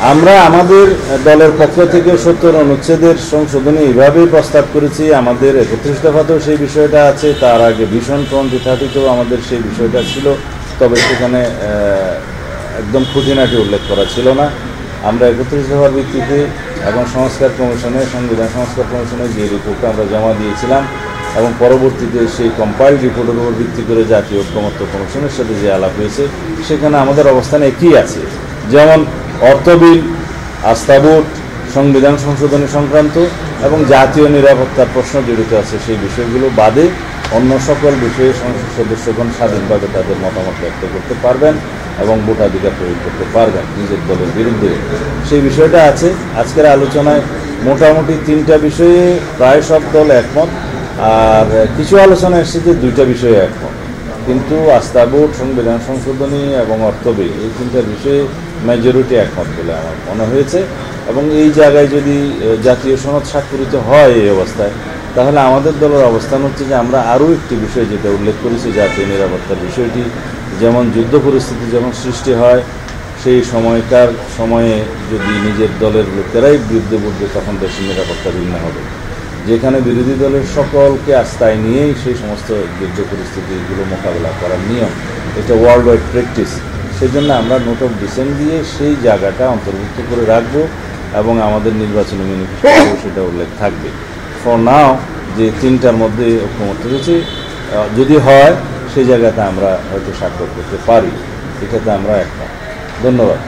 আমরা আমাদের দলের পক্ষ থেকে 70 অনুচ্ছেদের সংশোধনী এইভাবেই প্রস্তাব করেছি। আমাদের 31 দফাতেও সেই বিষয়টা আছে, তার আগে ভীষণ 2030তেও আমাদের সেই বিষয়টা ছিল, তবে সেখানে একদম খুঁটিনাটি উল্লেখ করা ছিল না। আমরা 31 দফার ভিত্তিতে এবং সংস্কার কমিশনে যে রিপোর্টটা আমরা জমা দিয়েছিলাম এবং পরবর্তীতে সেই কম্পাইল্ড রিপোর্টের উপর ভিত্তি করে জাতীয় ঐক্যমত্য কমিশনের সাথে যে আলাপ হয়েছে, সেখানে আমাদের অবস্থান একই আছে। যেমন অর্থ বিল, আস্থা ভোট, সংবিধান সংশোধনী সংক্রান্ত এবং জাতীয় নিরাপত্তার প্রশ্ন জড়িত আছে, সেই বিষয়গুলো বাদে অন্য সকল বিষয়ে সংসদ সদস্যগণ স্বাধীনভাবে তাদের মতামত ব্যক্ত করতে পারবেন এবং ভোটাধিকার প্রয়োগ করতে পারবেন নিজের দলের বিরুদ্ধে। সেই বিষয়টা আছে। আজকের আলোচনায় মোটামুটি 3টা বিষয়ে প্রায় সব দল একমত, আর কিছু আলোচনা এসেছে যে 2টা বিষয়ে একমত, কিন্তু আস্থা ভোট, সংবিধান সংশোধনী এবং অর্থ বিল, এই 3টা বিষয়ে মেজরিটি একমত বলে আমার মনে হয়েছে। এবং এই জায়গায় যদি জাতীয় সনদ স্বাক্ষরিত হয় এই অবস্থায়, তাহলে আমাদের দলের অবস্থান হচ্ছে যে আমরা আরও একটি বিষয় যেটা উল্লেখ করেছি, জাতীয় নিরাপত্তার বিষয়টি, যেমন যুদ্ধ পরিস্থিতি যখন সৃষ্টি হয় সেই সময়ে যদি নিজের দলের লোকেরাই বিরুদ্ধে বলবে, তখন দেশের নিরাপত্তা ভিন্ন হবে। যেখানে বিরোধী দলের সকলকে আস্থায় নিয়েই সেই সমস্ত যুদ্ধ পরিস্থিতিগুলো মোকাবেলা করার নিয়ম, এটা ওয়ার্ল্ড ওয়াইড প্র্যাকটিস। সেই জন্য আমরা নোট অফ ডিসেন্ট দিয়ে সেই জায়গাটা অন্তর্ভুক্ত করে রাখবো এবং আমাদের নির্বাচনী ম্যানিফেস্টোতেও সেটা উল্লেখ থাকবে। ফর নাও যে 3টার মধ্যে ঐক্যমত হয়েছে, যদি হয় সেই জায়গাতে আমরা হয়তো স্বাক্ষর করতে পারি, এটাতে আমরা একমত। ধন্যবাদ।